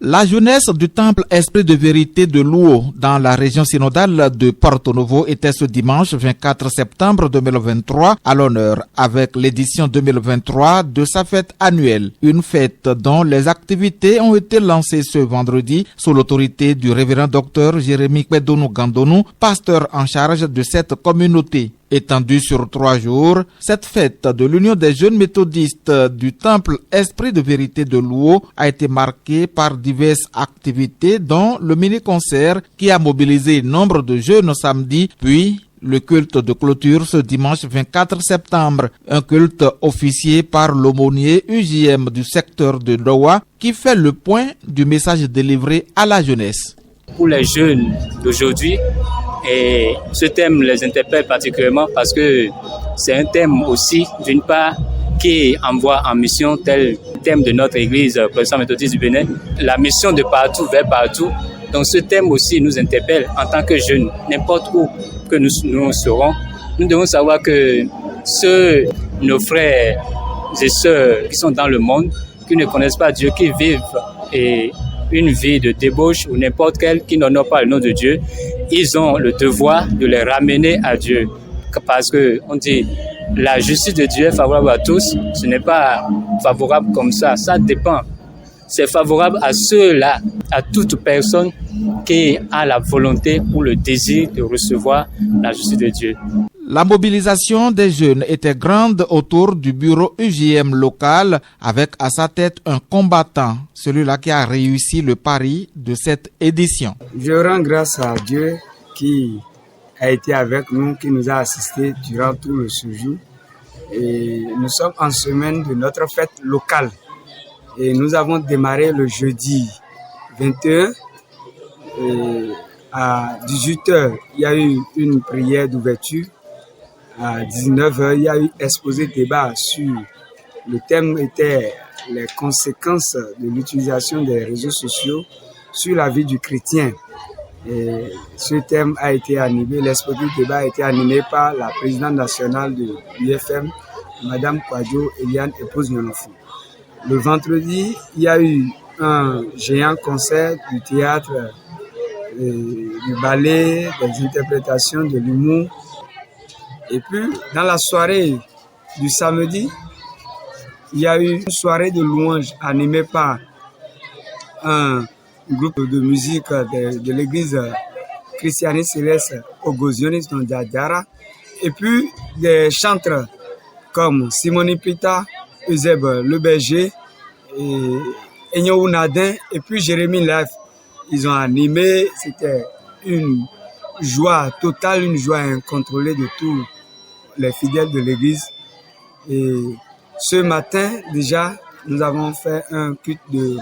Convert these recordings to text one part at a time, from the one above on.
La jeunesse du temple Esprit de Vérité de Luo dans la région synodale de Porto Novo était ce dimanche 24 septembre 2023 à l'honneur avec l'édition 2023 de sa fête annuelle. Une fête dont les activités ont été lancées ce vendredi sous l'autorité du révérend docteur Jérémy Kwedonou Gandonou, pasteur en charge de cette communauté. Étendue sur 3 jours, cette fête de l'Union des jeunes méthodistes du temple Esprit de Vérité de Luo a été marquée par diverses activités dont le mini-concert qui a mobilisé nombre de jeunes samedi, puis le culte de clôture ce dimanche 24 septembre, un culte officié par l'aumônier UJM du secteur de Dowa qui fait le point du message délivré à la jeunesse. Pour les jeunes d'aujourd'hui, et ce thème les interpelle particulièrement parce que c'est un thème aussi, d'une part, qui envoie en mission tel thème de notre église protestante méthodiste du Bénin, la mission de partout vers partout. Donc ce thème aussi nous interpelle en tant que jeunes, n'importe où que nous serons. Nous devons savoir que nos frères et sœurs qui sont dans le monde, qui ne connaissent pas Dieu, qui vivent une vie de débauche ou n'importe quelle, qui n'honorent pas le nom de Dieu, ils ont le devoir de les ramener à Dieu. Parce qu'on dit, la justice de Dieu est favorable à tous, ce n'est pas favorable comme ça, ça dépend. C'est favorable à ceux-là, à toute personne qui a la volonté ou le désir de recevoir la justice de Dieu. La mobilisation des jeunes était grande autour du bureau UJM local avec à sa tête un combattant, celui-là qui a réussi le pari de cette édition. Je rends grâce à Dieu qui a été avec nous, qui nous a assistés durant tout le séjour. Et nous sommes en semaine de notre fête locale. Et nous avons démarré le jeudi 21 et à 18h. Il y a eu une prière d'ouverture. À 19h, il y a eu exposé débat sur le thème était les conséquences de l'utilisation des réseaux sociaux sur la vie du chrétien. Et ce thème a été animé, l'exposé débat a été animé par la présidente nationale de l'UFM, Madame Kwadjo Eliane Épouse Nyonofu. Le vendredi, il y a eu un géant concert du théâtre, du ballet, des interprétations de l'humour. Et puis, dans la soirée du samedi, il y a eu une soirée de louanges animée par un groupe de musique de l'église christianiste céleste Ogozionis Nondiadara. Et puis, des chantres comme Simoni Pita, Euseb Le Berger, et Enyo Nadin, et puis Jérémy Life. Ils ont animé, c'était une joie totale, une joie incontrôlée de tous les fidèles de l'église. Et ce matin, déjà, nous avons fait un culte de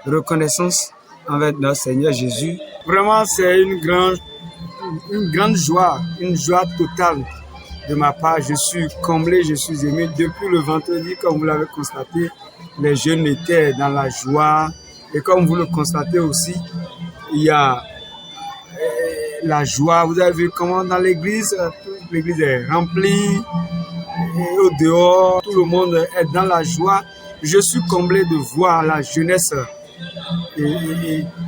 reconnaissance envers notre Seigneur Jésus. Vraiment, c'est une grande joie, une joie totale de ma part. Je suis comblé, je suis ému. Depuis le vendredi, comme vous l'avez constaté, les jeunes étaient dans la joie. Et comme vous le constatez aussi, il y a la joie. Vous avez vu comment dans l'église est remplie. Et au dehors, tout le monde est dans la joie. Je suis comblé de voir la jeunesse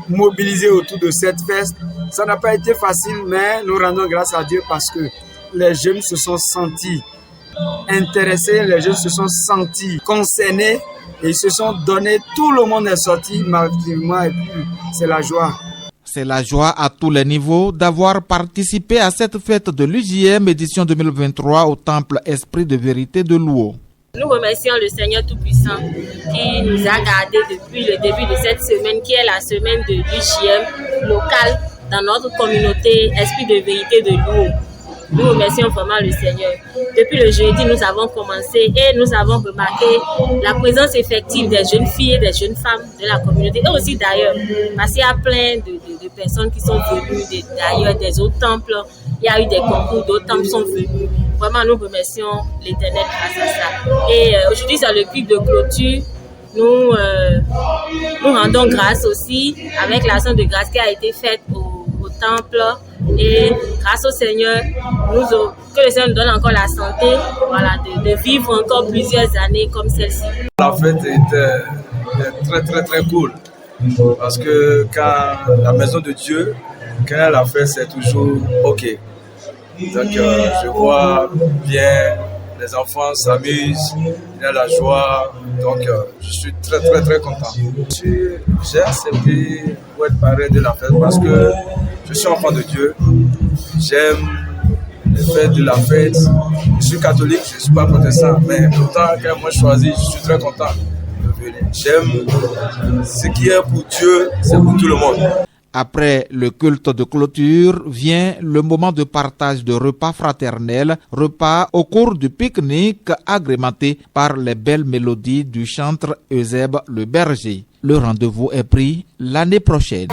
mobilisée autour de cette fête. Ça n'a pas été facile, mais nous rendons grâce à Dieu parce que les jeunes se sont sentis intéressés, les jeunes se sont sentis concernés et ils se sont donnés. Tout le monde est sorti massivement et puis c'est la joie. C'est la joie à tous les niveaux d'avoir participé à cette fête de l'UJM édition 2023 au Temple Esprit de Vérité de Luo. Nous remercions le Seigneur Tout-Puissant qui nous a gardés depuis le début de cette semaine, qui est la semaine de l'UJM locale dans notre communauté Esprit de Vérité de Luo. Nous remercions vraiment le Seigneur. Depuis le jeudi, nous avons commencé et nous avons remarqué la présence effective des jeunes filles et des jeunes femmes de la communauté et aussi d'ailleurs, parce qu'il y a plein de personnes qui sont venues d'ailleurs, des autres temples. Il y a eu des concours, d'autres temples sont venus. Vraiment, nous remercions l'Éternel grâce à ça. Et aujourd'hui, c'est le culte de clôture. Nous rendons grâce aussi avec l'action de grâce qui a été faite au temple. Et grâce au Seigneur, que le Seigneur nous donne encore la santé, voilà, de vivre encore plusieurs années comme celle-ci. La fête était très très très cool. Parce que quand la maison de Dieu, quand elle a fait, c'est toujours OK. Donc je vois bien, les enfants s'amusent, il y a la joie, donc je suis très très très content. J'ai accepté pour être parrain de la fête parce que je suis enfant de Dieu, j'aime les fêtes de la fête, je suis catholique, je ne suis pas protestant, mais pourtant quand moi je choisis, je suis très content de venir. J'aime ce qui est pour Dieu, c'est pour tout le monde. Après le culte de clôture vient le moment de partage de repas fraternels, repas au cours du pique-nique agrémenté par les belles mélodies du chantre Eusèbe le Berger. Le rendez-vous est pris l'année prochaine.